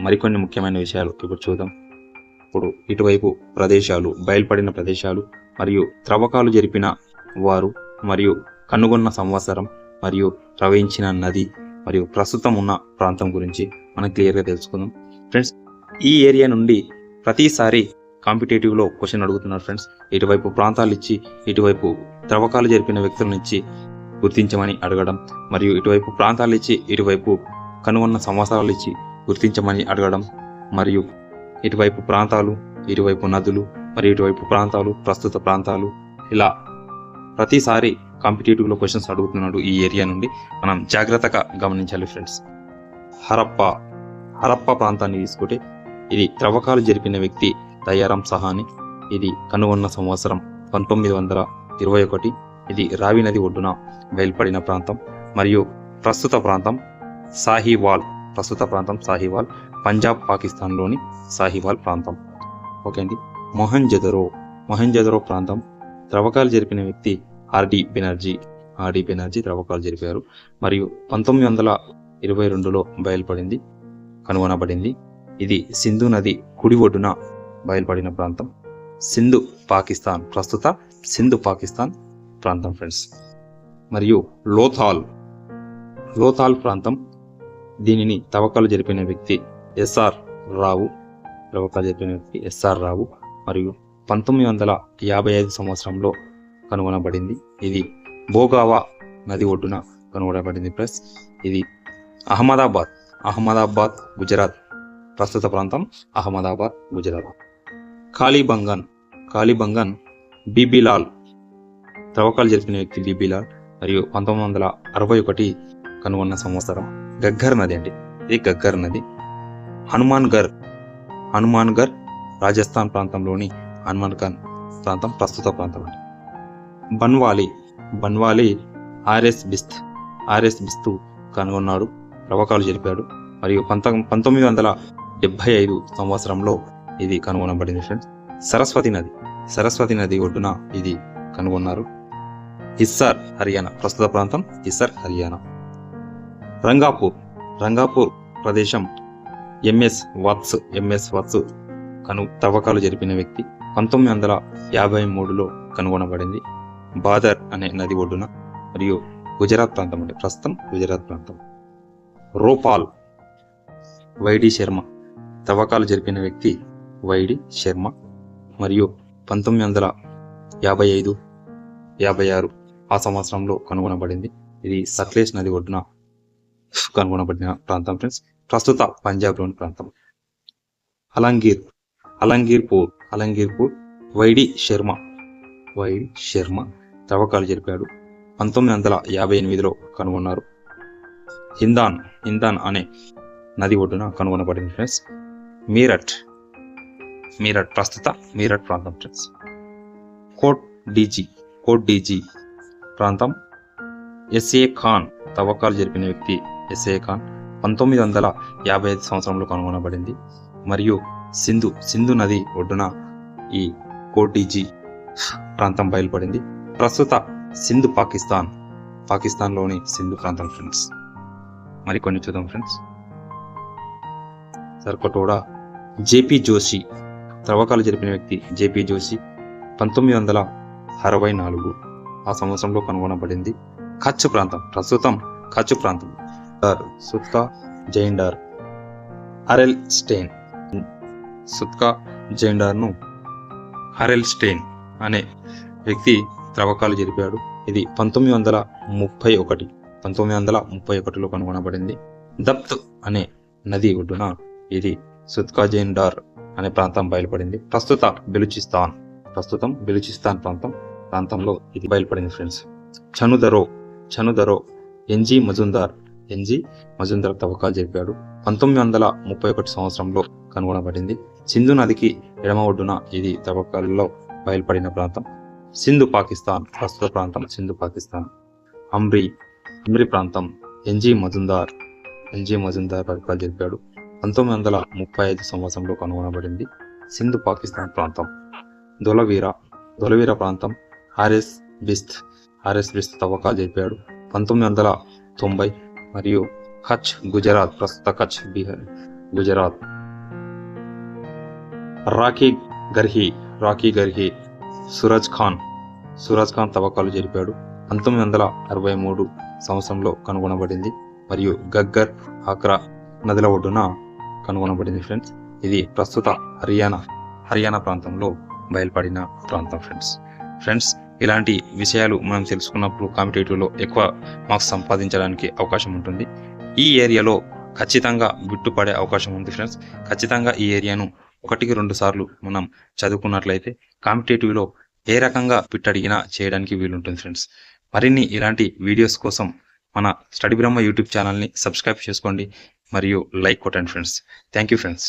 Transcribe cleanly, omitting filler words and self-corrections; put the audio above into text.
మరికొన్ని ముఖ్యమైన విషయాలు ఇప్పుడు చూద్దాం. ఇప్పుడు ఇటువైపు ప్రదేశాలు, బయలుపడిన ప్రదేశాలు మరియు త్రవ్వకాలు జరిపిన వారు మరియు కనుగొన్న సంవత్సరం మరియు ప్రవహించిన నది మరియు ప్రస్తుతం ఉన్న ప్రాంతం గురించి మనం క్లియర్గా తెలుసుకుందాం. ఫ్రెండ్స్, ఈ ఏరియా నుండి ప్రతిసారి కాంపిటేటివ్లో క్వశ్చన్ అడుగుతున్నారు ఫ్రెండ్స్. ఇటువైపు ప్రాంతాలు ఇచ్చి ఇటువైపు త్రవ్వకాలు జరిపిన వ్యక్తులను ఇచ్చి గుర్తించమని అడగడం, మరియు ఇటువైపు ప్రాంతాలు ఇచ్చి ఇటువైపు కనుగొన్న సంవత్సరాలు ఇచ్చి గుర్తించమని అడగడం, మరియు ఇటువైపు ప్రాంతాలు, ఇటువైపు నదులు, మరియు ఇటువైపు ప్రాంతాలు, ప్రస్తుత ప్రాంతాలు, ఇలా ప్రతిసారి కాంపిటేటివ్లో క్వశ్చన్స్ అడుగుతున్నాడు. ఈ ఏరియా నుండి మనం జాగ్రత్తగా గమనించాలి ఫ్రెండ్స్. హరప్పా ప్రాంతాన్ని తీసుకుంటే ఇది త్రవ్వకాలు జరిపిన వ్యక్తి దయారాం సహాని. ఇది కనుగొన్న సంవత్సరం 1921. ఇది రావి నది ఒడ్డున బయలుపడిన ప్రాంతం. మరియు ప్రస్తుత ప్రాంతం సాహివాల్. పంజాబ్, పాకిస్తాన్లోని సాహివాల్ ప్రాంతం. ఓకే అండి. మొహంజదరో ప్రాంతం త్రవ్వకాలు జరిపిన వ్యక్తి ఆర్డి బెనర్జీ త్రవ్వకాలు జరిపారు. మరియు 1922లో కనుగొనబడింది. ఇది సింధు నది కుడి ఒడ్డున బయలుపడిన ప్రాంతం. సింధు పాకిస్తాన్, ప్రస్తుత సింధు పాకిస్తాన్ ప్రాంతం ఫ్రెండ్స్. మరియు లోథాల్ ప్రాంతం, దీనిని త్రవ్వకాలు జరిపిన వ్యక్తి ఎస్ఆర్ రావు. మరియు 1955 సంవత్సరంలో కనుగొనబడింది. ఇది భోగావా నది ఒడ్డున కనుగొనబడింది ప్లస్. ఇది అహ్మదాబాద్ గుజరాత్. ప్రస్తుత ప్రాంతం అహ్మదాబాద్ గుజరాత్. కాళీబంగన్ బీబీలాల్ త్రవ్వకాలు జరిపిన వ్యక్తి బీబీలాల్. మరియు 1961 కనుగొన్న సంవత్సరం. గగ్గర్ నది అండి, ఇది గగ్గర్ నది. హనుమాన్గర్ రాజస్థాన్ ప్రాంతంలోని హనుమాన్గర్ ప్రాంతం ప్రస్తుత ప్రాంతం అండి. బన్వాలి ఆర్ఎస్ బిస్తు కనుగొన్నాడు, త్రవ్వకాలు జరిపాడు. మరియు 1975 సంవత్సరంలో ఇది కనుగొనబడింది ఫ్రెండ్స్. సరస్వతి నది ఒడ్డున ఇది కనుగొన్నారు. హిస్సార్ హర్యానా, ప్రస్తుత ప్రాంతం హిస్సార్ హర్యానా. రంగాపూర్ ప్రదేశం ఎంఎస్ వాట్స్ త్రవ్వకాలు జరిపిన వ్యక్తి 1953లో కనుగొనబడింది. బాదర్ అనే నది ఒడ్డున. మరియు గుజరాత్ ప్రాంతం అండి, ప్రస్తుతం గుజరాత్ ప్రాంతం. రోపాల్ వైడి శర్మ త్రవ్వకాలు జరిపిన వ్యక్తి వైడి శర్మ. మరియు 1955-56 ఆ సంవత్సరంలో కనుగొనబడింది. ఇది సట్లెజ్ నది ఒడ్డున కనుగొనబడిన ప్రాంతం ఫ్రెండ్స్. ప్రస్తుత పంజాబ్లోని ప్రాంతం. అలంగీర్పూర్ వైడి శర్మ త్రవ్వకాలు జరిపాడు. 1958లో కనుగొన్నారు. హిందాన్ అనే నది ఒడ్డున కనుగొనబడింది ఫ్రెండ్స్. మీరట్ ప్రస్తుత మీరట్ ప్రాంతం ఫ్రెండ్స్. కోట్ డీజీ ప్రాంతం ఎస్ఏ ఖాన్ త్రవ్వకాలు జరిపిన వ్యక్తి ఎస్ఏ ఖాన్ 1955 సంవత్సరంలో కనుగొనబడింది. మరియు సింధు నది ఒడ్డున ఈ కోట్ డీజీ ప్రాంతం బయలుపడింది. ప్రస్తుత సింధు పాకిస్తాన్లోని సింధు ప్రాంతం ఫ్రెండ్స్. మరికొన్ని చూద్దాం ఫ్రెండ్స్. సర్కటోడా జేపీ జోషి త్రవ్వకాలు జరిపిన వ్యక్తి జేపీ జోషి 1964 ఆ సంవత్సరంలో కనుగొనబడింది. కచ్ ప్రాంతం, ప్రస్తుతం కచ్ ప్రాంతం. సుత్కా జైండార్ హరెల్ స్టెయిన్ అనే వ్యక్తి త్రవ్వకాలు జరిపాడు. ఇది 1931లో కనుగొనబడింది. దప్త్ అనే నది ఒడ్డున ఇది సుత్కా జైండార్ అనే ప్రాంతం బయలుపడింది. ప్రస్తుతం బెలూచిస్తాన్ ప్రాంతంలో ఇది బయలుపడింది ఫ్రెండ్స్. చనుదరో ఎన్జీ మజుందార్ తవ్వకాలు జరిపాడు. 1931 సంవత్సరంలో కనుగొనబడింది. సింధు నదికి ఎడమ ఒడ్డున ఇది తవ్వకాలలో బయలుపడిన ప్రాంతం. సింధు పాకిస్తాన్, ప్రస్తుత ప్రాంతం సింధు పాకిస్తాన్. హమ్రీ ప్రాంతం ఎన్జీ మజుందార్ తవ్వకాలు జరిపాడు. 1935 సంవత్సరంలో కనుగొనబడింది. సింధు పాకిస్తాన్ ప్రాంతం. దొలవీరా ప్రాంతం ఆర్ఎస్ బిస్త్ తవ్వకాలు జరిపాడు 1990. మరియు కచ్ గుజరాత్, ప్రస్తుత కచ్ గుజరాత్ రాకీ గర్హి సూరజ్ ఖాన్ తవ్వకాలు జరిపాడు. 1963 సంవత్సరంలో కనుగొనబడింది మరియు గగ్గర్ ఆక్రా నదుల ఒడ్డున కనుగొనబడింది ఫ్రెండ్స్. ఇది ప్రస్తుత హర్యానా ప్రాంతంలో బయలుపడిన ప్రాంతం ఫ్రెండ్స్. ఇలాంటి విషయాలు మనం తెలుసుకున్నప్పుడు కాంపిటేటివ్లో ఎక్కువ మార్క్స్ సంపాదించడానికి అవకాశం ఉంటుంది. ఈ ఏరియాలో ఖచ్చితంగా బిట్టుపడే అవకాశం ఉంది ఫ్రెండ్స్. ఖచ్చితంగా ఈ ఏరియాను 1-2 సార్లు మనం చదువుకున్నట్లయితే కాంపిటేటివ్లో ఏ రకంగా బిట్ అడిగినా చేయడానికి వీలుంటుంది ఫ్రెండ్స్. మరిన్ని ఇలాంటి వీడియోస్ కోసం మన స్టడీ బ్రహ్మ యూట్యూబ్ ఛానల్ని సబ్స్క్రైబ్ చేసుకోండి మరియు లైక్ కొట్టండి ఫ్రెండ్స్. Thank you friends.